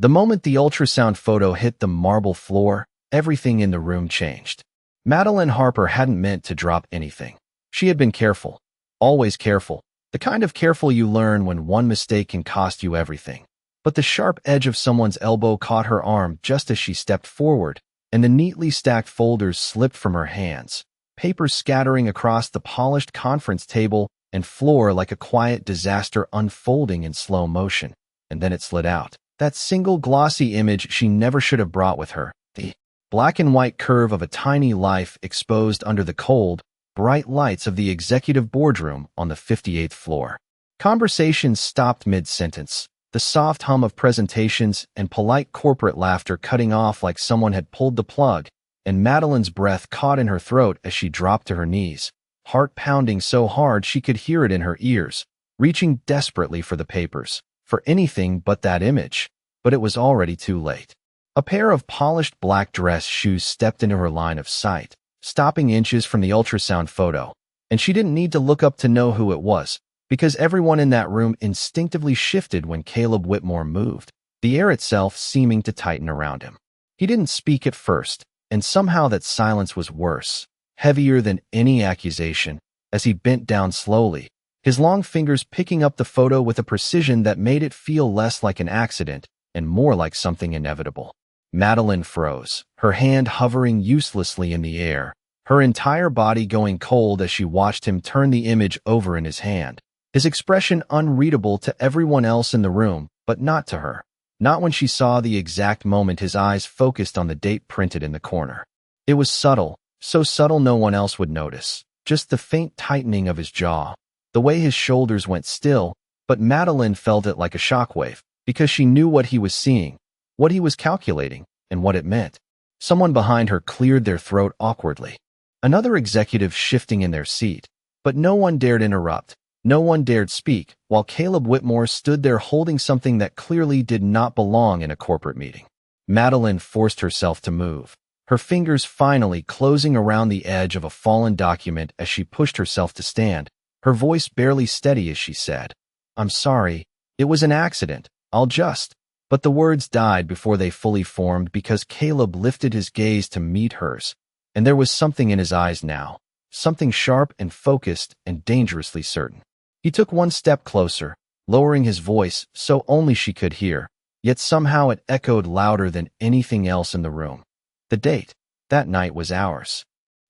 The moment the ultrasound photo hit the marble floor, everything in the room changed. Madeline Harper hadn't meant to drop anything. She had been careful, always careful, the kind of careful you learn when one mistake can cost you everything. But the sharp edge of someone's elbow caught her arm just as she stepped forward, and the neatly stacked folders slipped from her hands, papers scattering across the polished conference table and floor like a quiet disaster unfolding in slow motion. And then it slid out. That single glossy image she never should have brought with her. The black and white curve of a tiny life exposed under the cold, bright lights of the executive boardroom on the 58th floor. Conversations stopped mid-sentence, the soft hum of presentations and polite corporate laughter cutting off like someone had pulled the plug, and Madeline's breath caught in her throat as she dropped to her knees, heart pounding so hard she could hear it in her ears, reaching desperately for the papers, for anything but that image. But it was already too late. A pair of polished black dress shoes stepped into her line of sight, stopping inches from the ultrasound photo, and she didn't need to look up to know who it was, because everyone in that room instinctively shifted when Caleb Whitmore moved, the air itself seeming to tighten around him. He didn't speak at first, and somehow that silence was worse, heavier than any accusation, as he bent down slowly, his long fingers picking up the photo with a precision that made it feel less like an accident and more like something inevitable. Madeline froze, her hand hovering uselessly in the air, her entire body going cold as she watched him turn the image over in his hand, his expression unreadable to everyone else in the room, but not to her. Not when she saw the exact moment his eyes focused on the date printed in the corner. It was subtle, so subtle no one else would notice, just the faint tightening of his jaw, the way his shoulders went still, but Madeline felt it like a shockwave, because she knew what he was seeing, what he was calculating, and what it meant. Someone behind her cleared their throat awkwardly. Another executive shifting in their seat, but no one dared interrupt. No one dared speak, while Caleb Whitmore stood there holding something that clearly did not belong in a corporate meeting. Madeline forced herself to move, her fingers finally closing around the edge of a fallen document as she pushed herself to stand, her voice barely steady as she said, "I'm sorry, it was an accident, I'll just..." But the words died before they fully formed because Caleb lifted his gaze to meet hers, and there was something in his eyes now, something sharp and focused and dangerously certain. He took one step closer, lowering his voice so only she could hear, yet somehow it echoed louder than anything else in the room. The date, that night, was ours.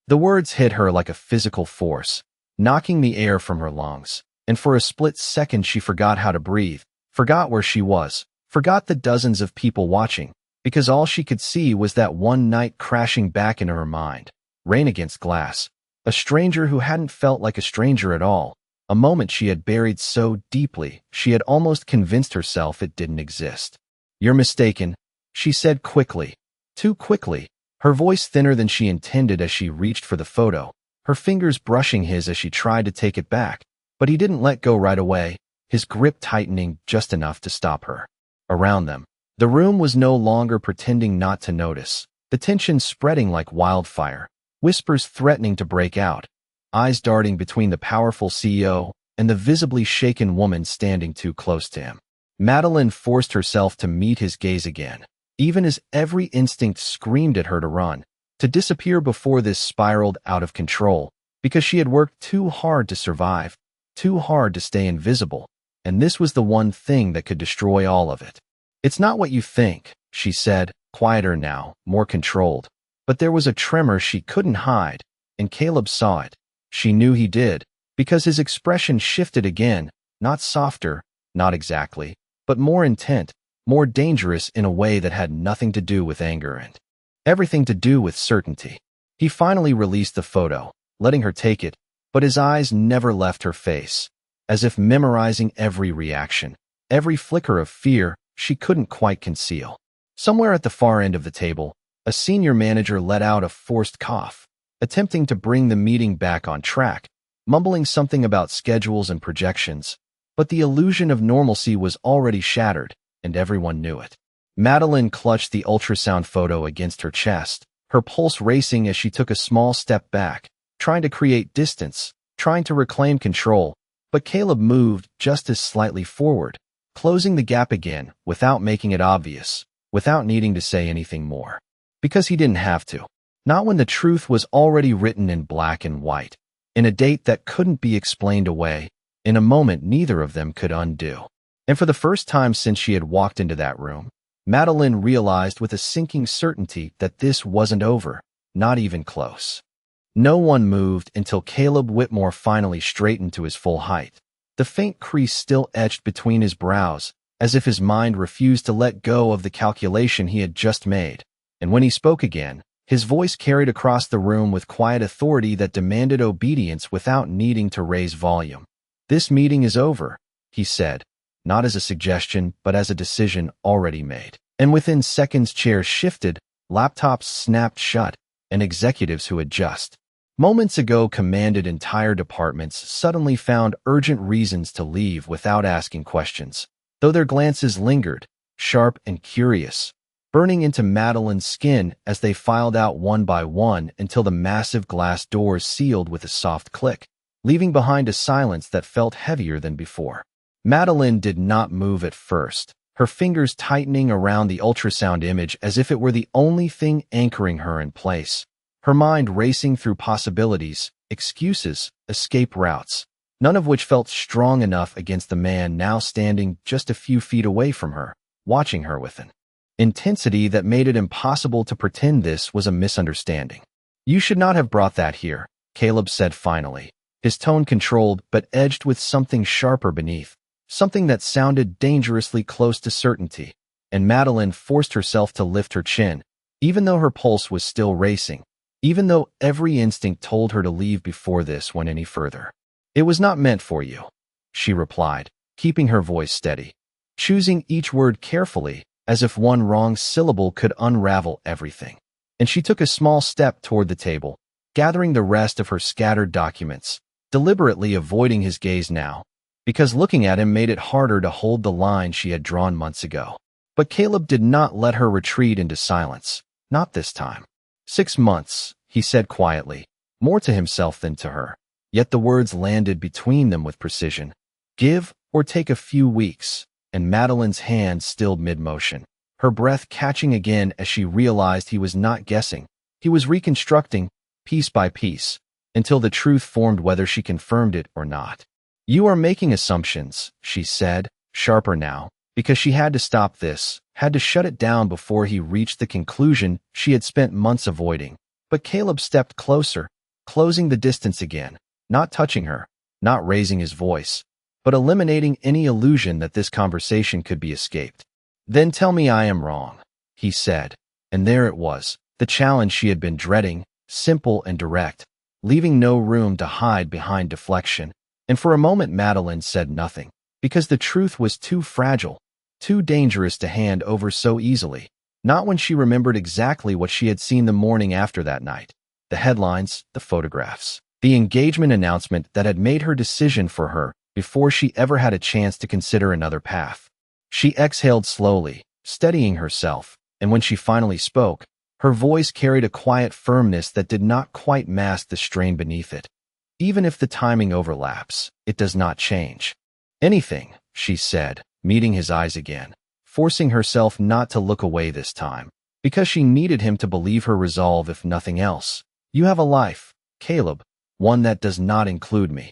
The words hit her like a physical force, knocking the air from her lungs, and for a split second she forgot how to breathe, forgot where she was, forgot the dozens of people watching, because all she could see was that one night crashing back into her mind, rain against glass, a stranger who hadn't felt like a stranger at all, a moment she had buried so deeply she had almost convinced herself it didn't exist. "You're mistaken," she said quickly, too quickly, her voice thinner than she intended as she reached for the photo, her fingers brushing his as she tried to take it back, but he didn't let go right away, his grip tightening just enough to stop her. Around them, the room was no longer pretending not to notice, the tension spreading like wildfire, whispers threatening to break out, eyes darting between the powerful CEO and the visibly shaken woman standing too close to him. Madeline forced herself to meet his gaze again, even as every instinct screamed at her to run, to disappear before this spiraled out of control, because she had worked too hard to survive, too hard to stay invisible, and this was the one thing that could destroy all of it. "It's not what you think," she said, quieter now, more controlled, but there was a tremor she couldn't hide, and Caleb saw it. She knew he did, because his expression shifted again, not softer, not exactly, but more intent, more dangerous in a way that had nothing to do with anger and everything to do with certainty. He finally released the photo, letting her take it, but his eyes never left her face, as if memorizing every reaction, every flicker of fear she couldn't quite conceal. Somewhere at the far end of the table, a senior manager let out a forced cough, attempting to bring the meeting back on track, mumbling something about schedules and projections, but the illusion of normalcy was already shattered, and everyone knew it. Madeline clutched the ultrasound photo against her chest, her pulse racing as she took a small step back, trying to create distance, trying to reclaim control, but Caleb moved just as slightly forward, closing the gap again without making it obvious, without needing to say anything more. Because he didn't have to. Not when the truth was already written in black and white, in a date that couldn't be explained away, in a moment neither of them could undo. And for the first time since she had walked into that room, Madeline realized with a sinking certainty that this wasn't over, not even close. No one moved until Caleb Whitmore finally straightened to his full height. The faint crease still etched between his brows, as if his mind refused to let go of the calculation he had just made. And when he spoke again, his voice carried across the room with quiet authority that demanded obedience without needing to raise volume. "This meeting is over," he said, not as a suggestion, but as a decision already made. And within seconds chairs shifted, laptops snapped shut, and executives who had just moments ago commanded entire departments suddenly found urgent reasons to leave without asking questions, though their glances lingered, sharp and curious, burning into Madeline's skin as they filed out one by one until the massive glass doors sealed with a soft click, leaving behind a silence that felt heavier than before. Madeline did not move at first, her fingers tightening around the ultrasound image as if it were the only thing anchoring her in place. Her mind racing through possibilities, excuses, escape routes, none of which felt strong enough against the man now standing just a few feet away from her, watching her with an intensity that made it impossible to pretend this was a misunderstanding. "You should not have brought that here," Caleb said finally, his tone controlled but edged with something sharper beneath, something that sounded dangerously close to certainty, and Madeline forced herself to lift her chin, even though her pulse was still racing, even though every instinct told her to leave before this went any further. "It was not meant for you," she replied, keeping her voice steady, choosing each word carefully, as if one wrong syllable could unravel everything. And she took a small step toward the table, gathering the rest of her scattered documents, deliberately avoiding his gaze now, because looking at him made it harder to hold the line she had drawn months ago. But Caleb did not let her retreat into silence, not this time. 6 months, he said quietly, more to himself than to her, yet the words landed between them with precision. "Give or take a few weeks," and Madeline's hand stilled mid-motion, her breath catching again as she realized he was not guessing. He was reconstructing, piece by piece, until the truth formed whether she confirmed it or not. "You are making assumptions," she said, sharper now, because she had to stop this, had to shut it down before he reached the conclusion she had spent months avoiding. But Caleb stepped closer, closing the distance again, not touching her, not raising his voice, but eliminating any illusion that this conversation could be escaped. "Then tell me I am wrong," he said, and there it was, the challenge she had been dreading, simple and direct, leaving no room to hide behind deflection. And for a moment Madeline said nothing, because the truth was too fragile, too dangerous to hand over so easily, not when she remembered exactly what she had seen the morning after that night. The headlines, the photographs, the engagement announcement that had made her decision for her before she ever had a chance to consider another path. She exhaled slowly, steadying herself, and when she finally spoke, her voice carried a quiet firmness that did not quite mask the strain beneath it. "Even if the timing overlaps, it does not change anything," she said, meeting his eyes again, forcing herself not to look away this time, because she needed him to believe her resolve if nothing else. "You have a life, Caleb, one that does not include me."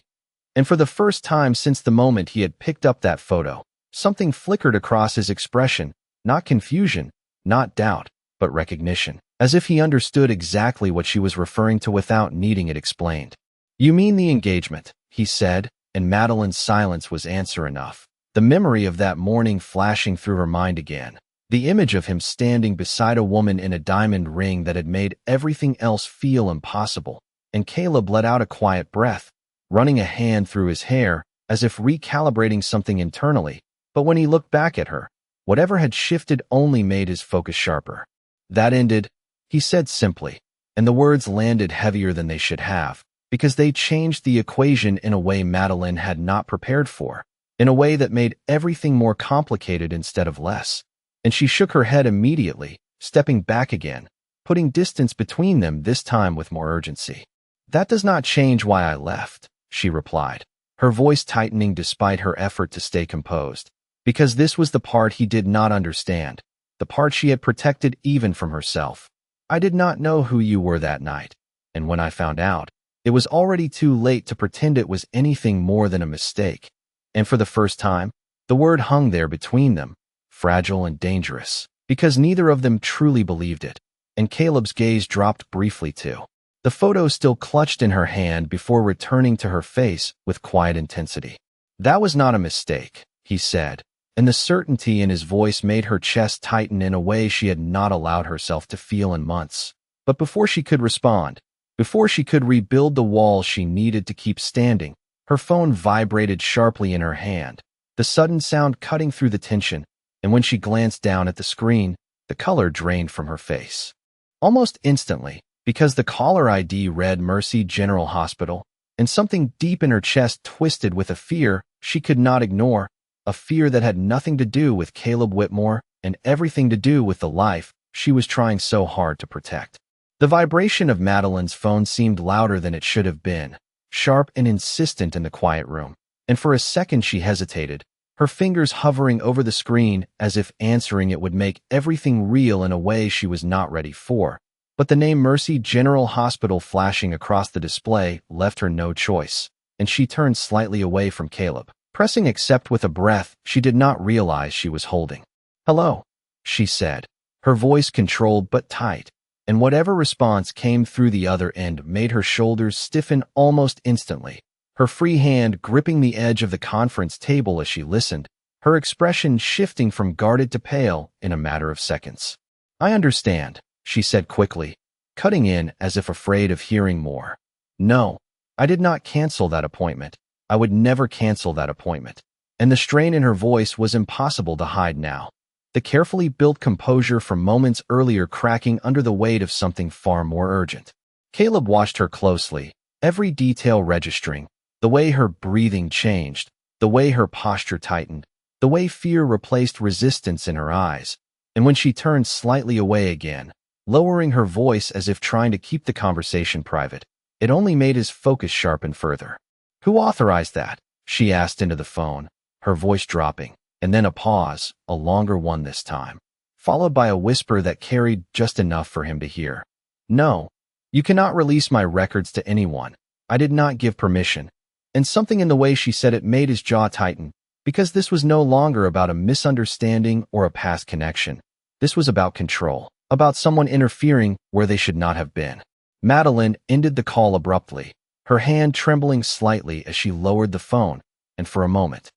And for the first time since the moment he had picked up that photo, something flickered across his expression, not confusion, not doubt, but recognition, as if he understood exactly what she was referring to without needing it explained. "You mean the engagement," he said, and Madeline's silence was answer enough. The memory of that morning flashing through her mind again, the image of him standing beside a woman in a diamond ring that had made everything else feel impossible, and Caleb let out a quiet breath, running a hand through his hair, as if recalibrating something internally. But when he looked back at her, whatever had shifted only made his focus sharper. "That ended," he said simply, and the words landed heavier than they should have, because they changed the equation in a way Madeline had not prepared for, in a way that made everything more complicated instead of less. And she shook her head immediately, stepping back again, putting distance between them this time with more urgency. "That does not change why I left," she replied, her voice tightening despite her effort to stay composed. Because this was the part he did not understand, the part she had protected even from herself. I did not know who you were that night, and when I found out, it was already too late to pretend it was anything more than a mistake. And for the first time, the word hung there between them, fragile and dangerous, because neither of them truly believed it, and Caleb's gaze dropped briefly too. The photo still clutched in her hand before returning to her face with quiet intensity. That was not a mistake, he said, and the certainty in his voice made her chest tighten in a way she had not allowed herself to feel in months. But before she could respond, before she could rebuild the wall she needed to keep standing, her phone vibrated sharply in her hand, the sudden sound cutting through the tension, and when she glanced down at the screen, the color drained from her face. Almost instantly, because the caller ID read Mercy General Hospital, and something deep in her chest twisted with a fear she could not ignore, a fear that had nothing to do with Caleb Whitmore and everything to do with the life she was trying so hard to protect. The vibration of Madeline's phone seemed louder than it should have been, sharp and insistent in the quiet room, and for a second she hesitated, her fingers hovering over the screen as if answering it would make everything real in a way she was not ready for. But the name Mercy General Hospital flashing across the display left her no choice, and she turned slightly away from Caleb, pressing accept with a breath she did not realize she was holding. "Hello," she said, her voice controlled but tight, and whatever response came through the other end made her shoulders stiffen almost instantly, her free hand gripping the edge of the conference table as she listened, her expression shifting from guarded to pale in a matter of seconds. "I understand," she said quickly, cutting in as if afraid of hearing more. "No, I did not cancel that appointment. I would never cancel that appointment." And the strain in her voice was impossible to hide now, the carefully built composure from moments earlier cracking under the weight of something far more urgent. Caleb watched her closely, every detail registering, the way her breathing changed, the way her posture tightened, the way fear replaced resistance in her eyes, and when she turned slightly away again, lowering her voice as if trying to keep the conversation private, it only made his focus sharpen further. "Who authorized that?" she asked into the phone, her voice dropping, and then a pause, a longer one this time, followed by a whisper that carried just enough for him to hear. "No, you cannot release my records to anyone. I did not give permission." And something in the way she said it made his jaw tighten, because this was no longer about a misunderstanding or a past connection. This was about control, about someone interfering where they should not have been. Madeline ended the call abruptly, her hand trembling slightly as she lowered the phone, and for a moment,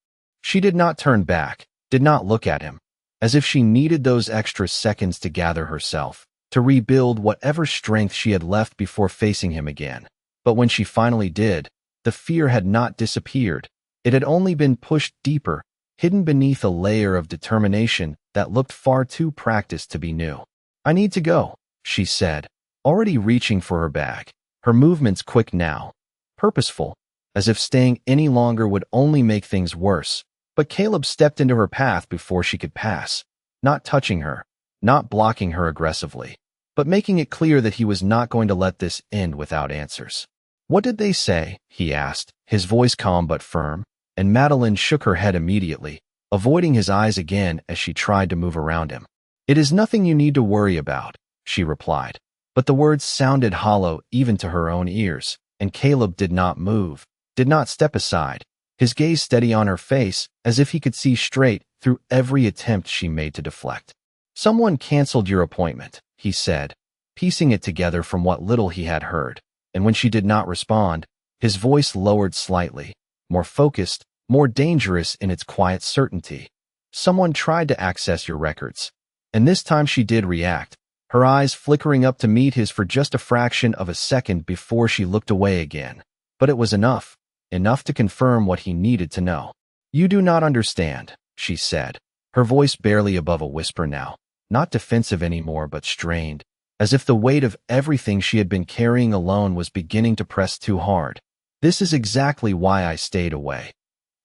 she did not turn back, did not look at him, as if she needed those extra seconds to gather herself, to rebuild whatever strength she had left before facing him again. But when she finally did, the fear had not disappeared. It had only been pushed deeper, hidden beneath a layer of determination that looked far too practiced to be new. "I need to go," she said, already reaching for her bag, her movements quick now, purposeful, as if staying any longer would only make things worse. But Caleb stepped into her path before she could pass, not touching her, not blocking her aggressively, but making it clear that he was not going to let this end without answers. "What did they say?" he asked, his voice calm but firm, and Madeline shook her head immediately, avoiding his eyes again as she tried to move around him. "It is nothing you need to worry about," she replied, but the words sounded hollow even to her own ears, and Caleb did not move, did not step aside, his gaze steady on her face as if he could see straight through every attempt she made to deflect. "Someone canceled your appointment," he said, piecing it together from what little he had heard, and when she did not respond, his voice lowered slightly, more focused, more dangerous in its quiet certainty. "Someone tried to access your records." And this time she did react, her eyes flickering up to meet his for just a fraction of a second before she looked away again. But it was enough to confirm what he needed to know. "You do not understand," she said, her voice barely above a whisper now, not defensive anymore but strained, as if the weight of everything she had been carrying alone was beginning to press too hard. "This is exactly why I stayed away."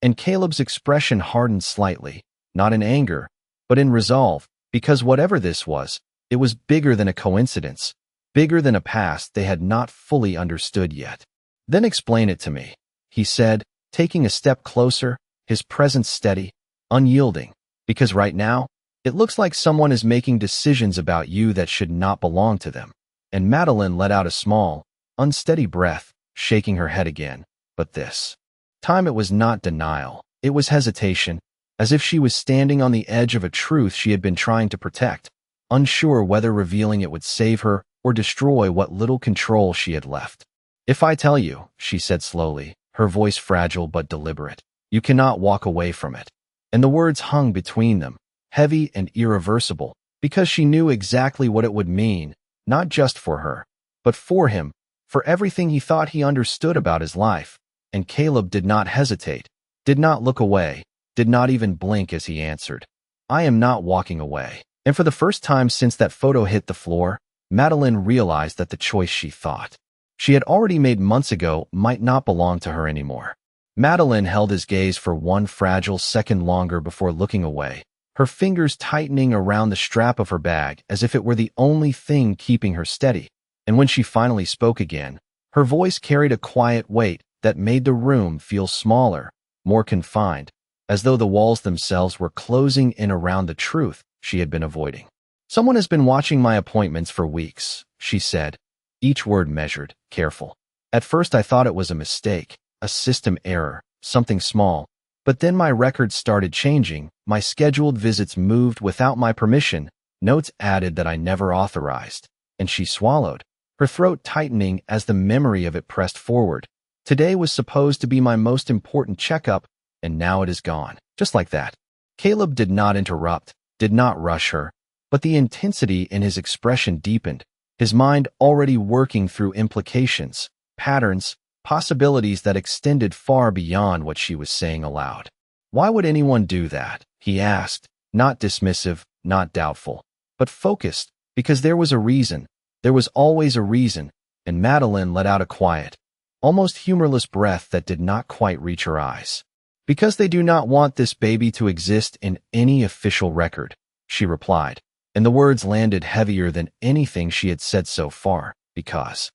And Caleb's expression hardened slightly, not in anger, but in resolve, because whatever this was, it was bigger than a coincidence, bigger than a past they had not fully understood yet. "Then explain it to me," he said, taking a step closer, his presence steady, unyielding, Because right now, it looks like someone is making decisions about you that should not belong to them. And Madeline let out a small, unsteady breath, shaking her head again. But this time it was not denial. It was hesitation, as if she was standing on the edge of a truth she had been trying to protect, unsure whether revealing it would save her or destroy what little control she had left. "If I tell you," she said slowly, her voice fragile but deliberate, "you cannot walk away from it." And the words hung between them, heavy and irreversible, because she knew exactly what it would mean, not just for her, but for him, for everything he thought he understood about his life. And Caleb did not hesitate, did not look away, did not even blink as he answered, "I am not walking away." And for the first time since that photo hit the floor, Madeline realized that the choice she thought she had already made months ago might not belong to her anymore. Madeline held his gaze for one fragile second longer before looking away, her fingers tightening around the strap of her bag as if it were the only thing keeping her steady. And when she finally spoke again, her voice carried a quiet weight that made the room feel smaller, more confined, as though the walls themselves were closing in around the truth she had been avoiding. "Someone has been watching my appointments for weeks," she said, each word measured, careful. "At first I thought it was a mistake, a system error, something small. But then my records started changing, my scheduled visits moved without my permission, notes added that I never authorized." And she swallowed, her throat tightening as the memory of it pressed forward. "Today was supposed to be my most important checkup, and now it is gone." Just like that. Caleb did not interrupt, did not rush her, but the intensity in his expression deepened, his mind already working through implications, patterns, possibilities that extended far beyond what she was saying aloud. "Why would anyone do that?" he asked, not dismissive, not doubtful, but focused, because there was a reason. There was always a reason, and Madeline let out a quiet, almost humorless breath that did not quite reach her eyes. "Because they do not want this baby to exist in any official record," she replied, and the words landed heavier than anything she had said so far, because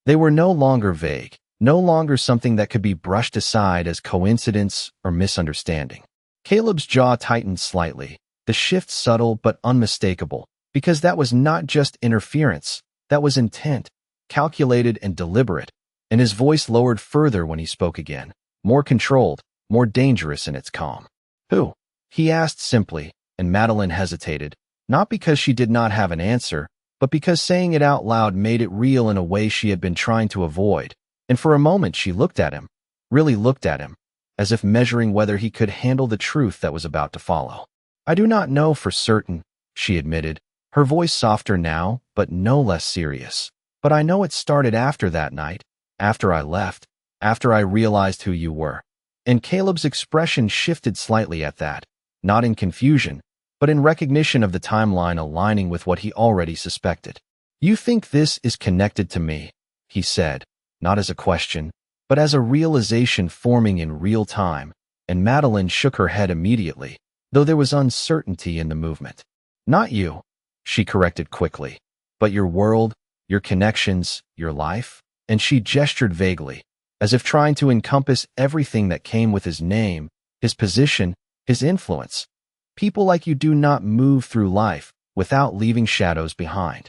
they were no longer vague, no longer something that could be brushed aside as coincidence or misunderstanding. Caleb's jaw tightened slightly, the shift subtle but unmistakable, because that was not just interference, that was intent, calculated and deliberate, and his voice lowered further when he spoke again, more controlled, more dangerous in its calm. "Who?" he asked simply, and Madeline hesitated, not because she did not have an answer, but because saying it out loud made it real in a way she had been trying to avoid. And for a moment she looked at him, really looked at him, as if measuring whether he could handle the truth that was about to follow. "I do not know for certain," she admitted, her voice softer now, but no less serious. "But I know it started after that night, after I left, after I realized who you were." And Caleb's expression shifted slightly at that, not in confusion, but in recognition of the timeline aligning with what he already suspected. "You think this is connected to me," he said, not as a question, but as a realization forming in real time, and Madeline shook her head immediately, though there was uncertainty in the movement. "Not you," she corrected quickly, "but your world, your connections, your life." And she gestured vaguely, as if trying to encompass everything that came with his name, his position, his influence. "People like you do not move through life without leaving shadows behind."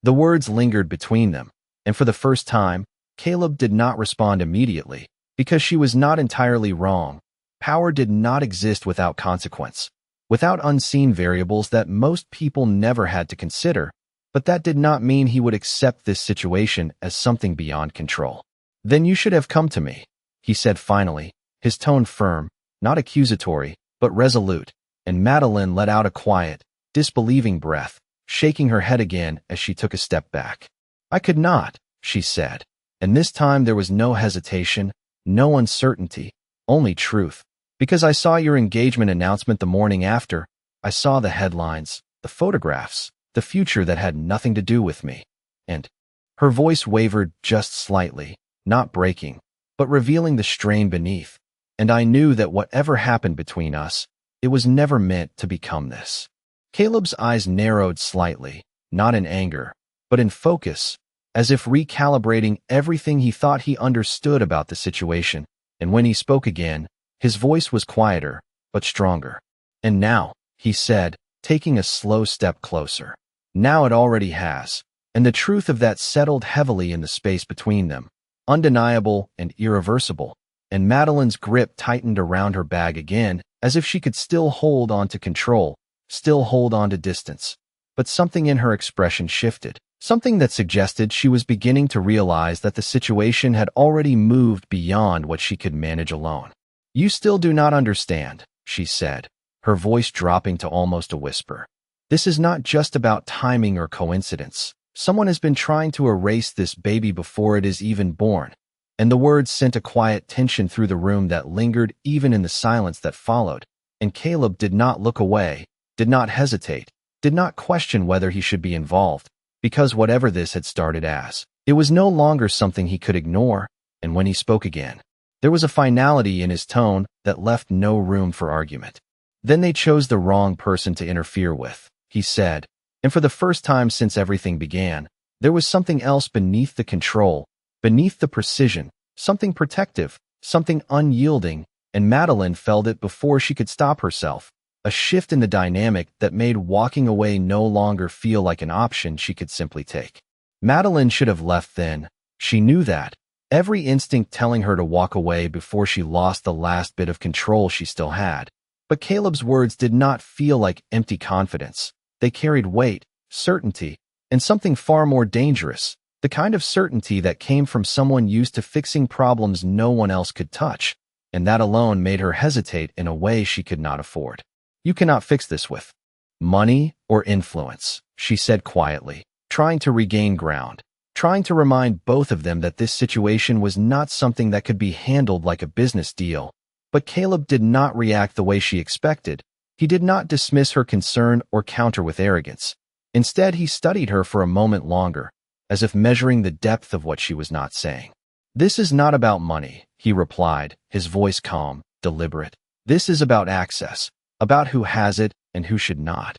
The words lingered between them, and for the first time, Caleb did not respond immediately, because she was not entirely wrong. Power did not exist without consequence, without unseen variables that most people never had to consider, but that did not mean he would accept this situation as something beyond control. "Then you should have come to me," he said finally, his tone firm, not accusatory, but resolute, and Madeline let out a quiet, disbelieving breath, shaking her head again as she took a step back. "I could not," she said, and this time there was no hesitation, no uncertainty, only truth. "Because I saw your engagement announcement the morning after, I saw the headlines, the photographs, the future that had nothing to do with me." And her voice wavered just slightly, not breaking, but revealing the strain beneath. "And I knew that whatever happened between us, it was never meant to become this." Caleb's eyes narrowed slightly, not in anger, but in focus, as if recalibrating everything he thought he understood about the situation. And when he spoke again, his voice was quieter, but stronger. "And now," he said, taking a slow step closer. Now it already has, and the truth of that settled heavily in the space between them, undeniable and irreversible, and Madeline's grip tightened around her bag again, as if she could still hold on to control, still hold on to distance. But something in her expression shifted, something that suggested she was beginning to realize that the situation had already moved beyond what she could manage alone. "You still do not understand," she said, her voice dropping to almost a whisper. "This is not just about timing or coincidence. Someone has been trying to erase this baby before it is even born." And the words sent a quiet tension through the room that lingered even in the silence that followed, and Caleb did not look away, did not hesitate, did not question whether he should be involved, because whatever this had started as, it was no longer something he could ignore, and when he spoke again, there was a finality in his tone that left no room for argument. "Then they chose the wrong person to interfere with," he said, and for the first time since everything began, there was something else beneath the control, beneath the precision, something protective, something unyielding, and Madeline felt it before she could stop herself, a shift in the dynamic that made walking away no longer feel like an option she could simply take. Madeline should have left then. She knew that, every instinct telling her to walk away before she lost the last bit of control she still had. But Caleb's words did not feel like empty confidence. They carried weight, certainty, and something far more dangerous, the kind of certainty that came from someone used to fixing problems no one else could touch, and that alone made her hesitate in a way she could not afford. "You cannot fix this with money or influence," she said quietly, trying to regain ground, trying to remind both of them that this situation was not something that could be handled like a business deal. But Caleb did not react the way she expected. He did not dismiss her concern or counter with arrogance. Instead, he studied her for a moment longer, as if measuring the depth of what she was not saying. "This is not about money," he replied, his voice calm, deliberate. "This is about access, about who has it and who should not."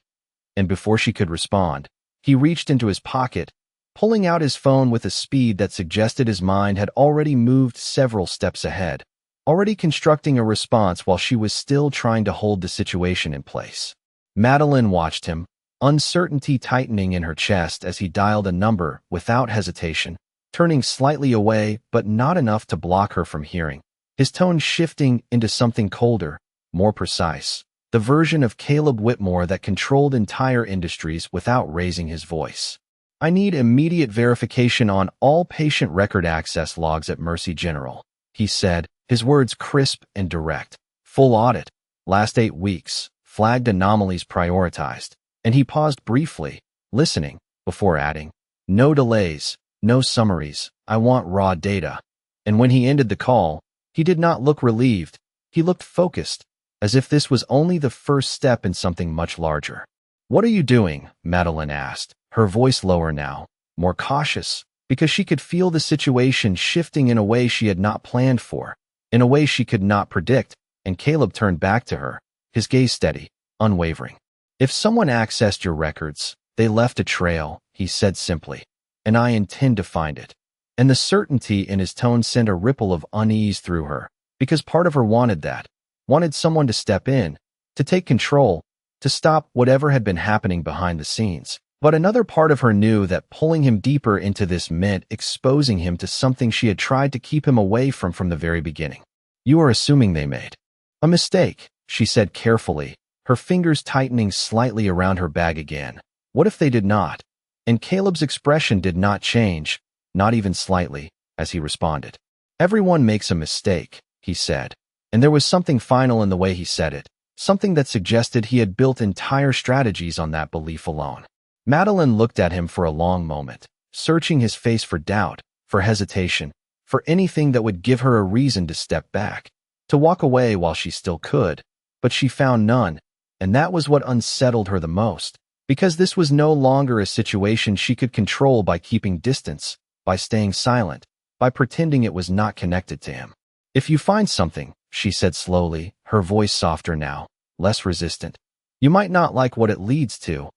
And before she could respond, he reached into his pocket, pulling out his phone with a speed that suggested his mind had already moved several steps ahead, already constructing a response while she was still trying to hold the situation in place. Madeline watched him, uncertainty tightening in her chest as he dialed a number without hesitation, turning slightly away but not enough to block her from hearing, his tone shifting into something colder, more precise, the version of Caleb Whitmore that controlled entire industries without raising his voice. "I need immediate verification on all patient record access logs at Mercy General," he said, his words crisp and direct. "Full audit, last 8 weeks, flagged anomalies prioritized." And he paused briefly, listening, before adding, "No delays, no summaries, I want raw data." And when he ended the call, he did not look relieved, he looked focused, as if this was only the first step in something much larger. "What are you doing?" Madeline asked, her voice lower now, more cautious, because she could feel the situation shifting in a way she had not planned for, in a way she could not predict, and Caleb turned back to her, his gaze steady, unwavering. "If someone accessed your records, they left a trail," he said simply, "and I intend to find it." And the certainty in his tone sent a ripple of unease through her, because part of her wanted that, wanted someone to step in, to take control, to stop whatever had been happening behind the scenes. But another part of her knew that pulling him deeper into this meant exposing him to something she had tried to keep him away from the very beginning. "You are assuming they made a mistake," she said carefully, her fingers tightening slightly around her bag again. "What if they did not?" And Caleb's expression did not change, not even slightly, as he responded. "Everyone makes a mistake," he said, and there was something final in the way he said it, something that suggested he had built entire strategies on that belief alone. Madeline looked at him for a long moment, searching his face for doubt, for hesitation, for anything that would give her a reason to step back, to walk away while she still could, but she found none. And that was what unsettled her the most, because this was no longer a situation she could control by keeping distance, by staying silent, by pretending it was not connected to him. "If you find something," she said slowly, her voice softer now, less resistant, "you might not like what it leads to."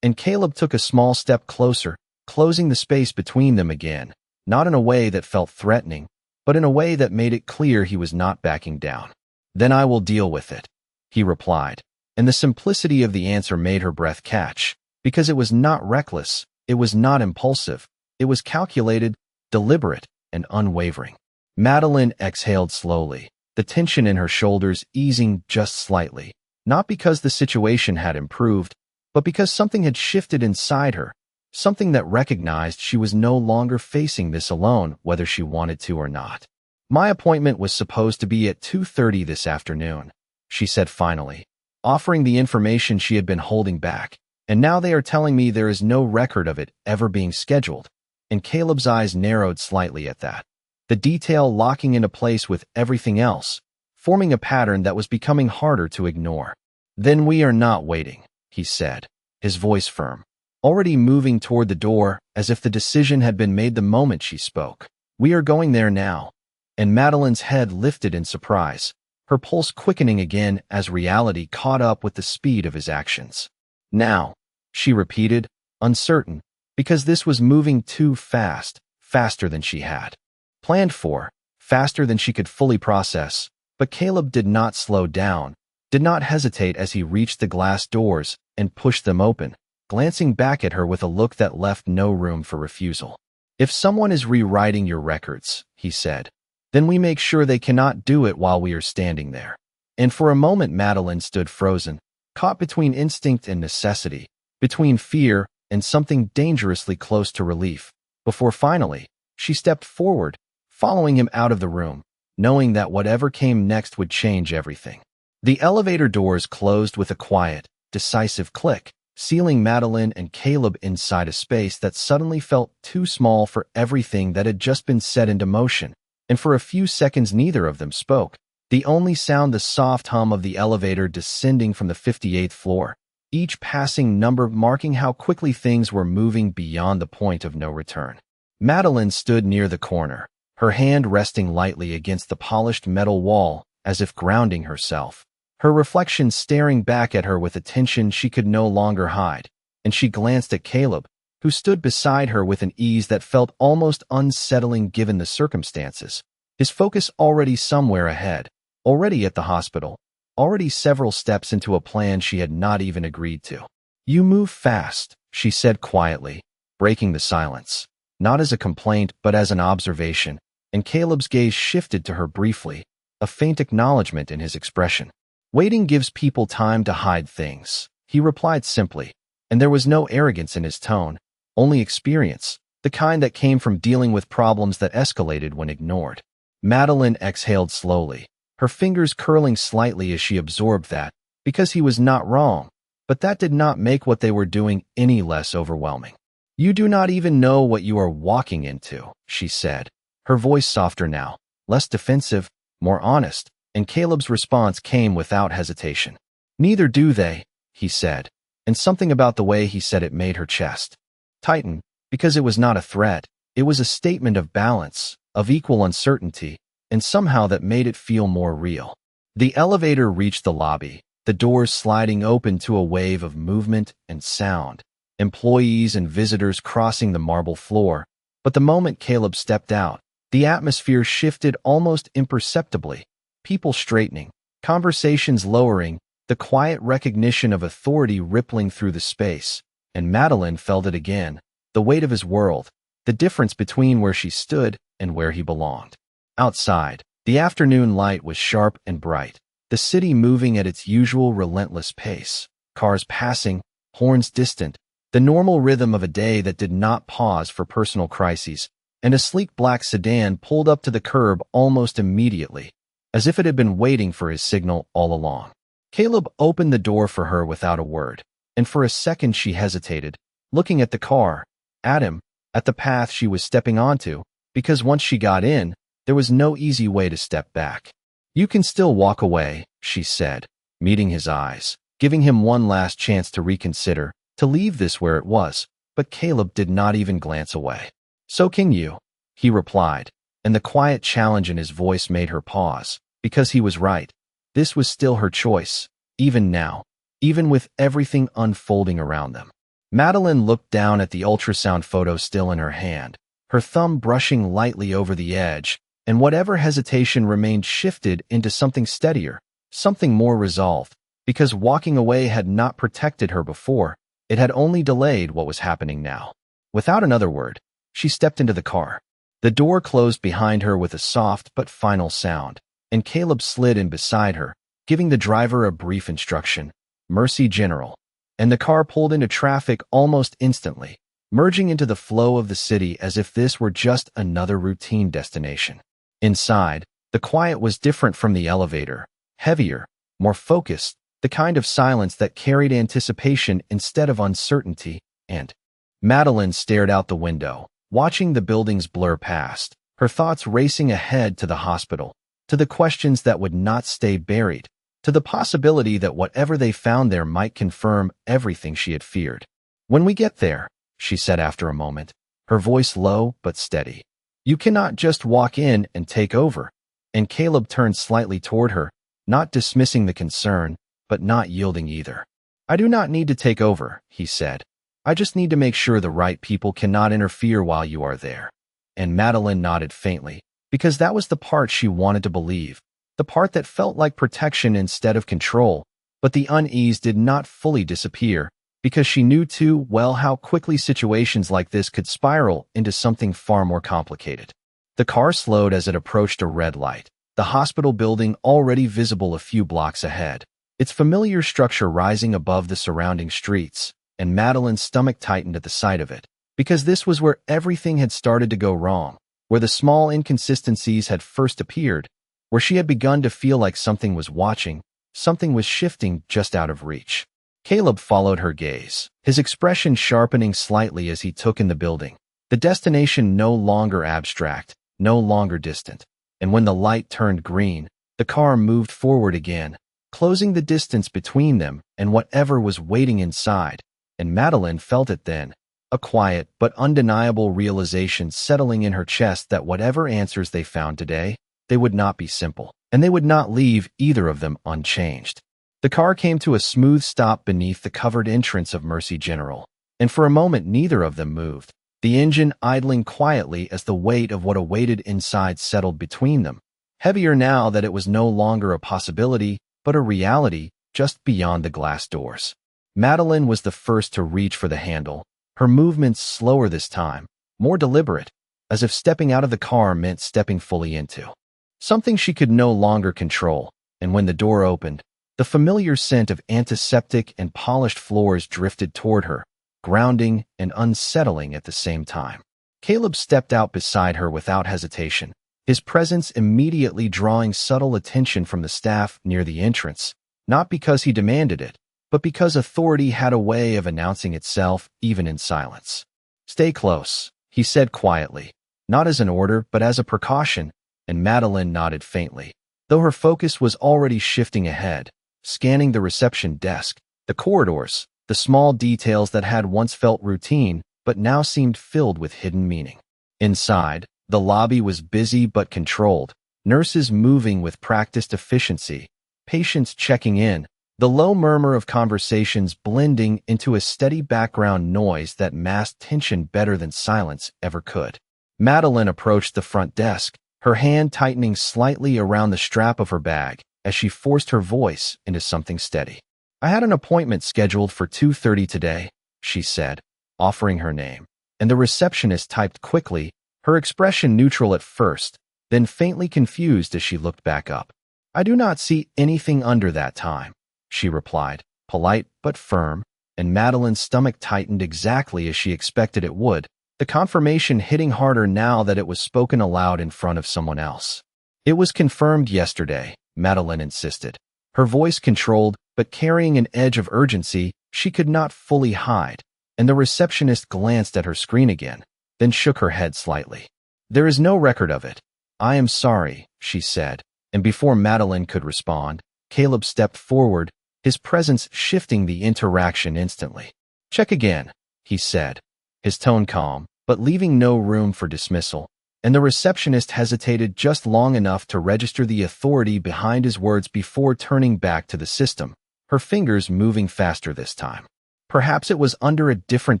And Caleb took a small step closer, closing the space between them again, not in a way that felt threatening, but in a way that made it clear he was not backing down. "Then I will deal with it," he replied. and the simplicity of the answer made her breath catch, because it was not reckless, it was not impulsive, it was calculated, deliberate, and unwavering. Madeline exhaled slowly, the tension in her shoulders easing just slightly, not because the situation had improved, but because something had shifted inside her, something that recognized she was no longer facing this alone, whether she wanted to or not. My appointment was supposed to be at 2:30 this afternoon, she said finally, offering the information she had been holding back, and now they are telling me there is no record of it ever being scheduled, and Caleb's eyes narrowed slightly at that, the detail locking into place with everything else, forming a pattern that was becoming harder to ignore. Then we are not waiting, he said, his voice firm, already moving toward the door as if the decision had been made the moment she spoke. We are going there now. And Madeline's head lifted in surprise, her pulse quickening again as reality caught up with the speed of his actions. Now, she repeated, uncertain, because this was moving too fast, faster than she had planned for, faster than she could fully process. But Caleb did not slow down, did not hesitate as he reached the glass doors and pushed them open, glancing back at her with a look that left no room for refusal. If someone is rewriting your records, he said, then we make sure they cannot do it while we are standing there. And for a moment Madeline stood frozen, caught between instinct and necessity, between fear and something dangerously close to relief, before finally, she stepped forward, following him out of the room, knowing that whatever came next would change everything. The elevator doors closed with a quiet, decisive click, sealing Madeline and Caleb inside a space that suddenly felt too small for everything that had just been set into motion. And for a few seconds neither of them spoke, the only sound the soft hum of the elevator descending from the 58th floor, each passing number marking how quickly things were moving beyond the point of no return. Madeline stood near the corner, her hand resting lightly against the polished metal wall as if grounding herself, her reflection staring back at her with attention she could no longer hide, and she glanced at Caleb, who stood beside her with an ease that felt almost unsettling given the circumstances, his focus already somewhere ahead, already at the hospital, already several steps into a plan she had not even agreed to. You move fast, she said quietly, breaking the silence, not as a complaint but as an observation, and Caleb's gaze shifted to her briefly, a faint acknowledgement in his expression. Waiting gives people time to hide things, he replied simply, and there was no arrogance in his tone, only experience, the kind that came from dealing with problems that escalated when ignored. Madeline exhaled slowly, her fingers curling slightly as she absorbed that, because he was not wrong, but that did not make what they were doing any less overwhelming. You do not even know what you are walking into, she said, her voice softer now, less defensive, more honest, and Caleb's response came without hesitation. Neither do they, he said, and something about the way he said it made her chest tighten, because it was not a threat, it was a statement of balance, of equal uncertainty, and somehow that made it feel more real. The elevator reached the lobby, the doors sliding open to a wave of movement and sound, employees and visitors crossing the marble floor, but the moment Caleb stepped out, the atmosphere shifted almost imperceptibly, people straightening, conversations lowering, the quiet recognition of authority rippling through the space, and Madeline felt it again, the weight of his world, the difference between where she stood and where he belonged. Outside, the afternoon light was sharp and bright, the city moving at its usual relentless pace, cars passing, horns distant, the normal rhythm of a day that did not pause for personal crises, and a sleek black sedan pulled up to the curb almost immediately, as if it had been waiting for his signal all along. Caleb opened the door for her without a word, and for a second she hesitated, looking at the car, at him, at the path she was stepping onto, because once she got in, there was no easy way to step back. You can still walk away, she said, meeting his eyes, giving him one last chance to reconsider, to leave this where it was, but Caleb did not even glance away. So can you, he replied, and the quiet challenge in his voice made her pause, because he was right. This was still her choice, even now, even with everything unfolding around them. Madeline looked down at the ultrasound photo still in her hand, her thumb brushing lightly over the edge, and whatever hesitation remained shifted into something steadier, something more resolved, Because walking away had not protected her before, it had only delayed what was happening now. Without another word, she stepped into the car. The door closed behind her with a soft but final sound, and Caleb slid in beside her, giving the driver a brief instruction, "Mercy General," and the car pulled into traffic almost instantly, merging into the flow of the city as if this were just another routine destination. Inside, the quiet was different from the elevator, heavier, more focused, the kind of silence that carried anticipation instead of uncertainty, and Madeline stared out the window, watching the buildings blur past, her thoughts racing ahead to the hospital, to the questions that would not stay buried, to the possibility that whatever they found there might confirm everything she had feared. "When we get there," she said after a moment, her voice low but steady, "you cannot just walk in and take over." And Caleb turned slightly toward her, not dismissing the concern, but not yielding either. "I do not need to take over," he said. "I just need to make sure the right people cannot interfere while you are there." And Madeline nodded faintly, because that was the part she wanted to believe, the part that felt like protection instead of control. But the unease did not fully disappear, because she knew too well how quickly situations like this could spiral into something far more complicated. The car slowed as it approached a red light, the hospital building already visible a few blocks ahead, its familiar structure rising above the surrounding streets, and Madeline's stomach tightened at the sight of it, because this was where everything had started to go wrong, where the small inconsistencies had first appeared, where she had begun to feel like something was watching, something was shifting just out of reach. Caleb followed her gaze, his expression sharpening slightly as he took in the building, the destination no longer abstract, no longer distant. And when the light turned green, the car moved forward again, closing the distance between them and whatever was waiting inside. And Madeline felt it then, a quiet but undeniable realization settling in her chest that whatever answers they found today, they would not be simple, and they would not leave either of them unchanged. The car came to a smooth stop beneath the covered entrance of Mercy General, and for a moment neither of them moved, the engine idling quietly as the weight of what awaited inside settled between them, heavier now that it was no longer a possibility, but a reality just beyond the glass doors. Madeline was the first to reach for the handle, her movements slower this time, more deliberate, as if stepping out of the car meant stepping fully into something she could no longer control. And when the door opened, the familiar scent of antiseptic and polished floors drifted toward her, grounding and unsettling at the same time. Caleb stepped out beside her without hesitation, his presence immediately drawing subtle attention from the staff near the entrance, not because he demanded it, but because authority had a way of announcing itself even in silence. "Stay close," he said quietly, not as an order but as a precaution, and Madeline nodded faintly, though her focus was already shifting ahead, scanning the reception desk, the corridors, the small details that had once felt routine but now seemed filled with hidden meaning. Inside, the lobby was busy but controlled, nurses moving with practiced efficiency, patients checking in, the low murmur of conversations blending into a steady background noise that masked tension better than silence ever could. Madeline approached the front desk, her hand tightening slightly around the strap of her bag as she forced her voice into something steady. "I had an appointment scheduled for 2:30 today," she said, offering her name, and the receptionist typed quickly, her expression neutral at first, then faintly confused as she looked back up. "I do not see anything under that time," she replied, polite but firm, and Madeline's stomach tightened exactly as she expected it would, the confirmation hitting harder now that it was spoken aloud in front of someone else. "It was confirmed yesterday," Madeline insisted, her voice controlled but carrying an edge of urgency she could not fully hide, and the receptionist glanced at her screen again, then shook her head slightly. "There is no record of it. I am sorry," she said, and before Madeline could respond, Caleb stepped forward, his presence shifting the interaction instantly. "Check again," he said, his tone calm, but leaving no room for dismissal, and the receptionist hesitated just long enough to register the authority behind his words before turning back to the system, her fingers moving faster this time. "Perhaps it was under a different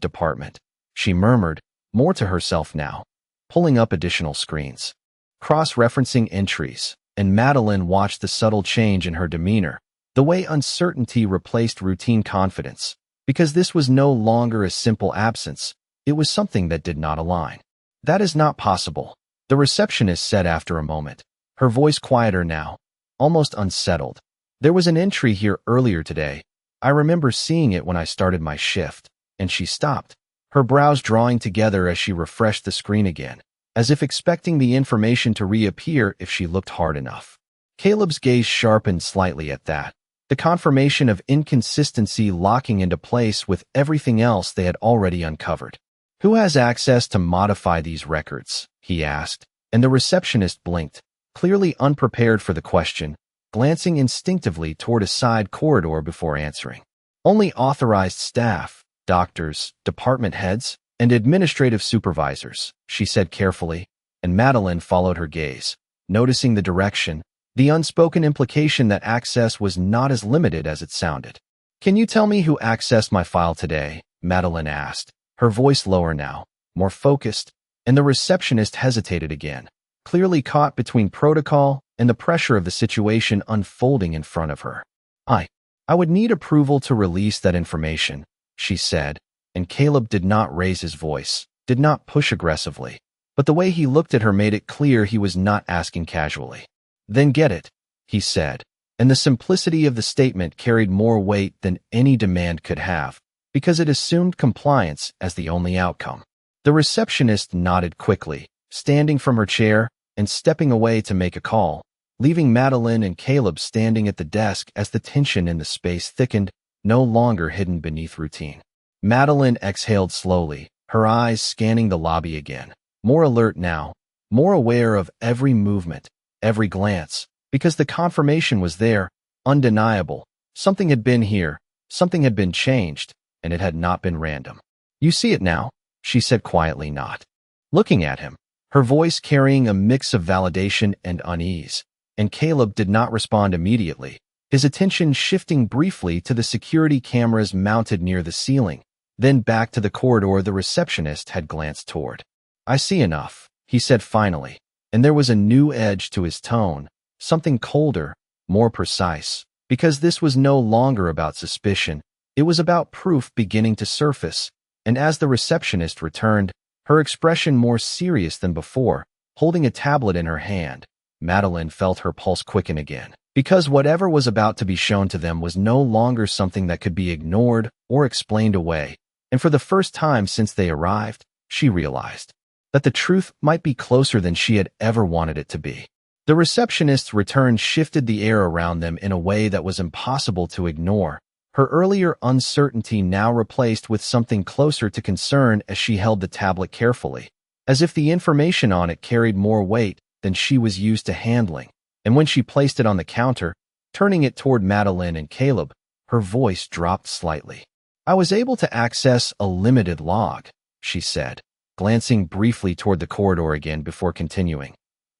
department," she murmured, more to herself now, pulling up additional screens, cross-referencing entries, and Madeline watched the subtle change in her demeanor, The way uncertainty replaced routine confidence, because this was no longer a simple absence, it was something that did not align. That is not possible, the receptionist said after a moment, her voice quieter now, almost unsettled. There was an entry here earlier today. I remember seeing it when I started my shift. And she stopped, her brows drawing together as she refreshed the screen again, as if expecting the information to reappear if she looked hard enough. Caleb's gaze sharpened slightly at that, the confirmation of inconsistency locking into place with everything else they had already uncovered. Who has access to modify these records? He asked, and the receptionist blinked, clearly unprepared for the question, glancing instinctively toward a side corridor before answering. Only authorized staff, doctors, department heads, and administrative supervisors, she said carefully, and Madeline followed her gaze, noticing the direction, the unspoken implication that access was not as limited as it sounded. Can you tell me who accessed my file today? Madeline asked, her voice lower now, more focused, and the receptionist hesitated again, clearly caught between protocol and the pressure of the situation unfolding in front of her. I would need approval to release that information, she said, and Caleb did not raise his voice, did not push aggressively, but the way he looked at her made it clear he was not asking casually. Then get it, he said, and the simplicity of the statement carried more weight than any demand could have, because it assumed compliance as the only outcome. The receptionist nodded quickly, standing from her chair and stepping away to make a call, leaving Madeline and Caleb standing at the desk as the tension in the space thickened, no longer hidden beneath routine. Madeline exhaled slowly, her eyes scanning the lobby again, more alert now, more aware of every movement, every glance, because the confirmation was there, undeniable. Something had been here, something had been changed, and it had not been random. You see it now, she said quietly, not looking at him, her voice carrying a mix of validation and unease, and Caleb did not respond immediately, his attention shifting briefly to the security cameras mounted near the ceiling, then back to the corridor the receptionist had glanced toward. I see enough, he said finally, and there was a new edge to his tone, something colder, more precise, because this was no longer about suspicion, it was about proof beginning to surface, and as the receptionist returned, her expression more serious than before, holding a tablet in her hand, Madeline felt her pulse quicken again. Because whatever was about to be shown to them was no longer something that could be ignored or explained away, and for the first time since they arrived, she realized that the truth might be closer than she had ever wanted it to be. The receptionist's return shifted the air around them in a way that was impossible to ignore, her earlier uncertainty now replaced with something closer to concern as she held the tablet carefully, as if the information on it carried more weight than she was used to handling. And when she placed it on the counter, turning it toward Madeline and Caleb, her voice dropped slightly. I was able to access a limited log, she said, glancing briefly toward the corridor again before continuing.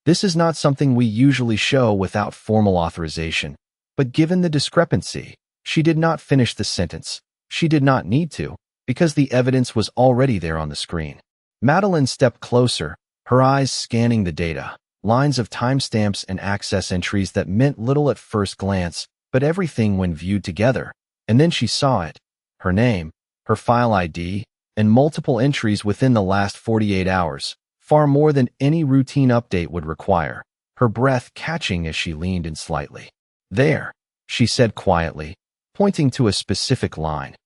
This is not something we usually show without formal authorization, but given the discrepancy, she did not finish the sentence. She did not need to, because the evidence was already there on the screen. Madeline stepped closer, her eyes scanning the data. Lines of timestamps and access entries that meant little at first glance, but everything when viewed together. And then she saw it. Her name, her file ID, and multiple entries within the last 48 hours, far more than any routine update would require, her breath catching as she leaned in slightly. There, she said quietly, pointing to a specific line.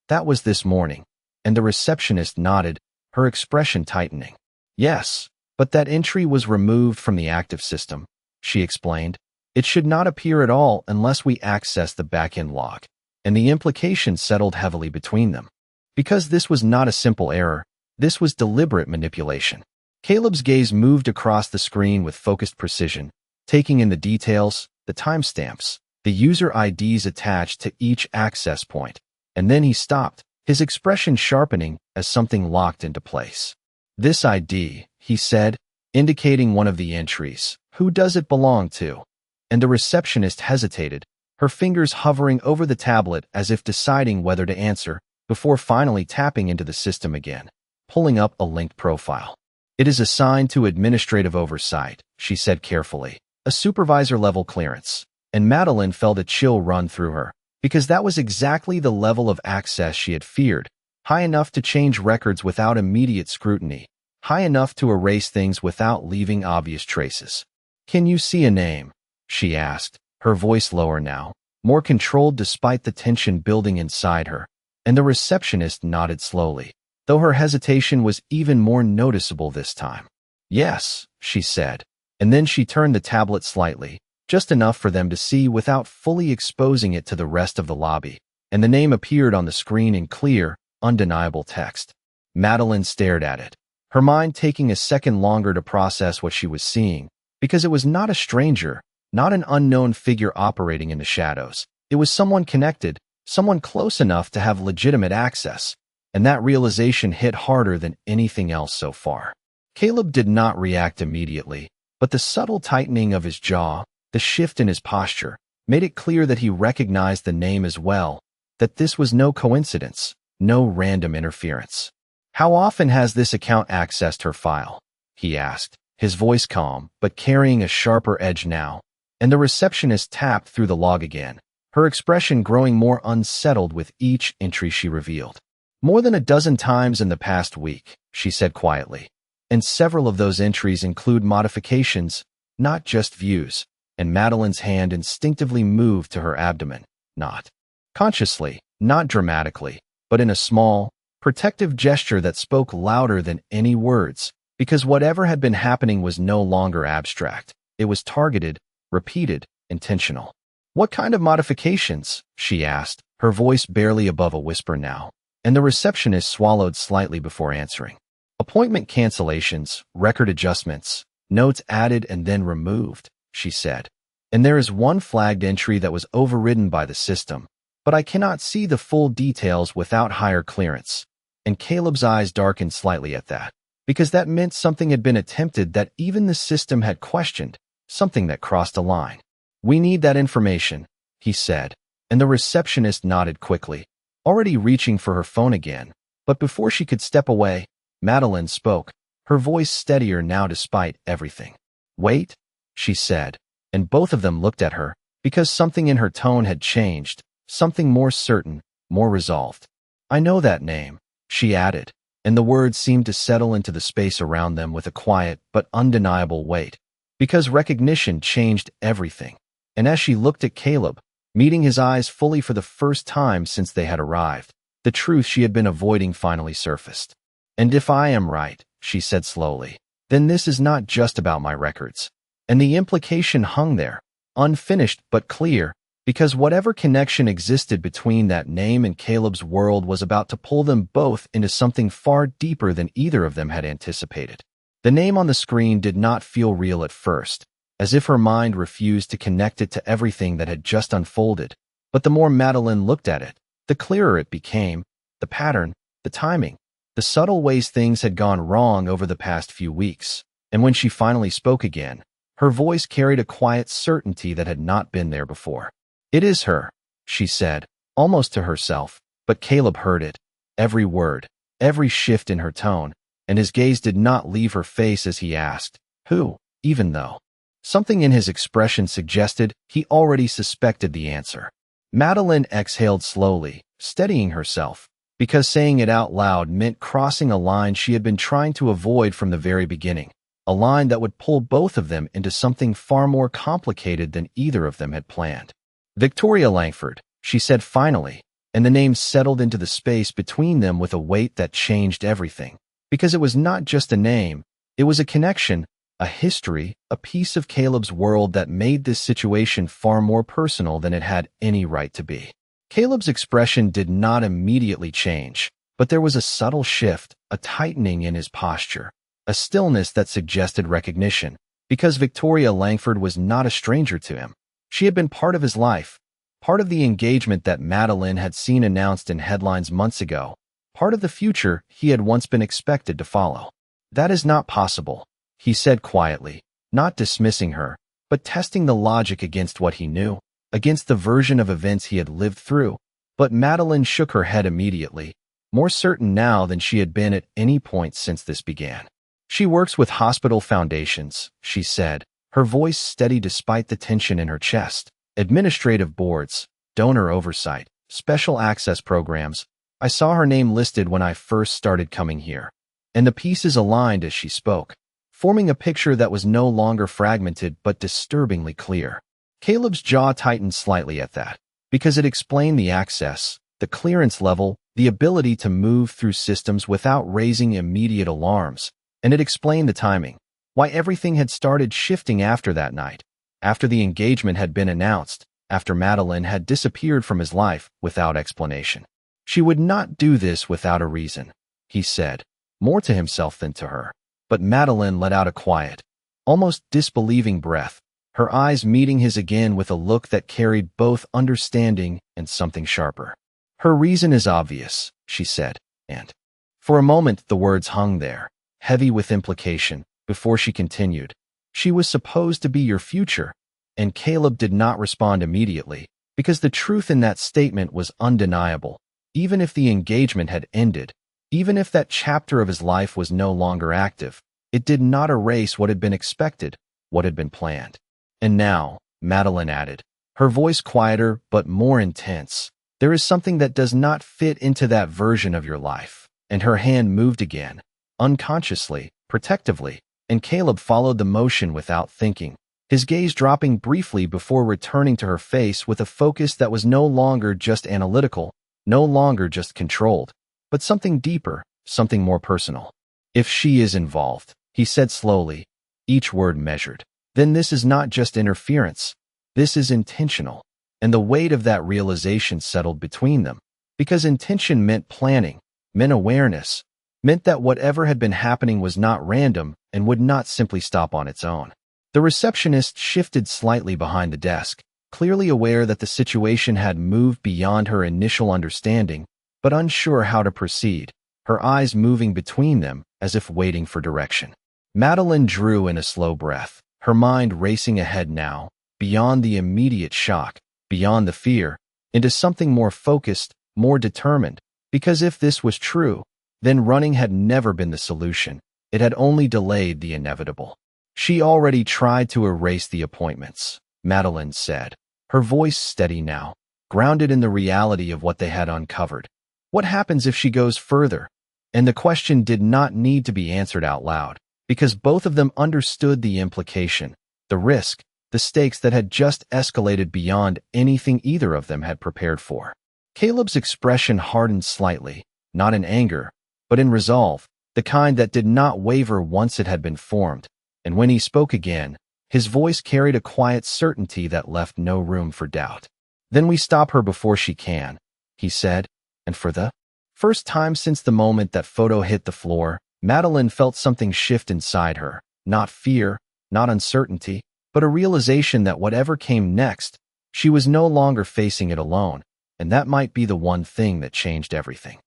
That was this morning, and the receptionist nodded, her expression tightening. Yes. But that entry was removed from the active system, she explained. It should not appear at all unless we access the back-end log, and the implication settled heavily between them. Because this was not a simple error, this was deliberate manipulation. Caleb's gaze moved across the screen with focused precision, taking in the details, the timestamps, the user IDs attached to each access point, and then he stopped, his expression sharpening as something locked into place. This ID, he said, indicating one of the entries. Who does it belong to? And the receptionist hesitated, her fingers hovering over the tablet as if deciding whether to answer, before finally tapping into the system again, pulling up a linked profile. It is assigned to administrative oversight, she said carefully, a supervisor-level clearance. and Madeline felt a chill run through her, because that was exactly the level of access she had feared, high enough to change records without immediate scrutiny, high enough to erase things without leaving obvious traces. "Can you see a name?" she asked, her voice lower now, more controlled despite the tension building inside her, and the receptionist nodded slowly, though her hesitation was even more noticeable this time. "Yes," she said, and then she turned the tablet slightly, just enough for them to see without fully exposing it to the rest of the lobby, and the name appeared on the screen in clear, undeniable text. Madeline stared at it, her mind taking a second longer to process what she was seeing, because it was not a stranger, not an unknown figure operating in the shadows. It was someone connected, someone close enough to have legitimate access, and that realization hit harder than anything else so far. Caleb did not react immediately, but the subtle tightening of his jaw, the shift in his posture, made it clear that he recognized the name as well, that this was no coincidence, no random interference. "How often has this account accessed her file?" he asked, his voice calm, but carrying a sharper edge now, and the receptionist tapped through the log again, her expression growing more unsettled with each entry she revealed. "More than a dozen times in the past week," she said quietly, "and several of those entries include modifications, not just views," and Madeline's hand instinctively moved to her abdomen, not consciously, not dramatically, but in a small, protective gesture that spoke louder than any words, because whatever had been happening was no longer abstract. It was targeted, repeated, intentional. "What kind of modifications?" she asked, her voice barely above a whisper now, and the receptionist swallowed slightly before answering. "Appointment cancellations, record adjustments, notes added and then removed," she said. "And there is one flagged entry that was overridden by the system, but I cannot see the full details without higher clearance." And Caleb's eyes darkened slightly at that, because that meant something had been attempted that even the system had questioned, something that crossed a line. "We need that information," he said, and the receptionist nodded quickly, already reaching for her phone again. But before she could step away, Madeline spoke, her voice steadier now despite everything. "Wait," she said, and both of them looked at her, because something in her tone had changed, something more certain, more resolved. "I know that name," she added, and the words seemed to settle into the space around them with a quiet but undeniable weight, because recognition changed everything. And as she looked at Caleb, meeting his eyes fully for the first time since they had arrived, the truth she had been avoiding finally surfaced. "And if I am right," she said slowly, "then this is not just about my records." And the implication hung there, unfinished but clear, because whatever connection existed between that name and Caleb's world was about to pull them both into something far deeper than either of them had anticipated. The name on the screen did not feel real at first, as if her mind refused to connect it to everything that had just unfolded. But the more Madeline looked at it, the clearer it became, the pattern, the timing, the subtle ways things had gone wrong over the past few weeks. And when she finally spoke again, her voice carried a quiet certainty that had not been there before. "It is her," she said, almost to herself, but Caleb heard it, every word, every shift in her tone, and his gaze did not leave her face as he asked, "Who?" even though something in his expression suggested he already suspected the answer. Madeline exhaled slowly, steadying herself, because saying it out loud meant crossing a line she had been trying to avoid from the very beginning, a line that would pull both of them into something far more complicated than either of them had planned. "Victoria Langford," she said finally, and the name settled into the space between them with a weight that changed everything, because it was not just a name, it was a connection, a history, a piece of Caleb's world that made this situation far more personal than it had any right to be. Caleb's expression did not immediately change, but there was a subtle shift, a tightening in his posture, a stillness that suggested recognition, because Victoria Langford was not a stranger to him. She had been part of his life, part of the engagement that Madeline had seen announced in headlines months ago, part of the future he had once been expected to follow. "That is not possible," he said quietly, not dismissing her, but testing the logic against what he knew, against the version of events he had lived through. But Madeline shook her head immediately, more certain now than she had been at any point since this began. "She works with hospital foundations," she said, her voice steady despite the tension in her chest, Administrative boards, donor oversight, special access programs. I saw her name listed when I first started coming here. And the pieces aligned as she spoke, forming a picture that was no longer fragmented but disturbingly clear. Caleb's jaw tightened slightly at that, because it explained the access, the clearance level, the ability to move through systems without raising immediate alarms, and it explained the timing, why everything had started shifting after that night, after the engagement had been announced, after Madeline had disappeared from his life without explanation. She would not do this without a reason, he said, more to himself than to her. But Madeline let out a quiet, almost disbelieving breath, her eyes meeting his again with a look that carried both understanding and something sharper. Her reason is obvious, she said, and for a moment the words hung there, heavy with implication, before she continued. She was supposed to be your future, and Caleb did not respond immediately, because the truth in that statement was undeniable. Even if the engagement had ended, even if that chapter of his life was no longer active, it did not erase what had been expected, what had been planned. And now, Madeline added, her voice quieter but more intense, there is something that does not fit into that version of your life. And her hand moved again, unconsciously, protectively, and Caleb followed the motion without thinking, his gaze dropping briefly before returning to her face with a focus that was no longer just analytical, no longer just controlled, but something deeper, something more personal. If she is involved, he said slowly, each word measured, then this is not just interference, this is intentional. And the weight of that realization settled between them, because intention meant planning, meant awareness, meant that whatever had been happening was not random and would not simply stop on its own. The receptionist shifted slightly behind the desk, clearly aware that the situation had moved beyond her initial understanding, but unsure how to proceed, her eyes moving between them as if waiting for direction. Madeline drew in a slow breath, her mind racing ahead now, beyond the immediate shock, beyond the fear, into something more focused, more determined, because if this was true, then running had never been the solution, it had only delayed the inevitable. She already tried to erase the appointments, Madeline said, her voice steady now, grounded in the reality of what they had uncovered. What happens if she goes further? And the question did not need to be answered out loud, because both of them understood the implication, the risk, the stakes that had just escalated beyond anything either of them had prepared for. Caleb's expression hardened slightly, not in anger, but in resolve, the kind that did not waver once it had been formed, and when he spoke again, his voice carried a quiet certainty that left no room for doubt. Then we stop her before she can, he said, and for the first time since the moment that photo hit the floor, Madeline felt something shift inside her, not fear, not uncertainty, but a realization that whatever came next, she was no longer facing it alone, and that might be the one thing that changed everything.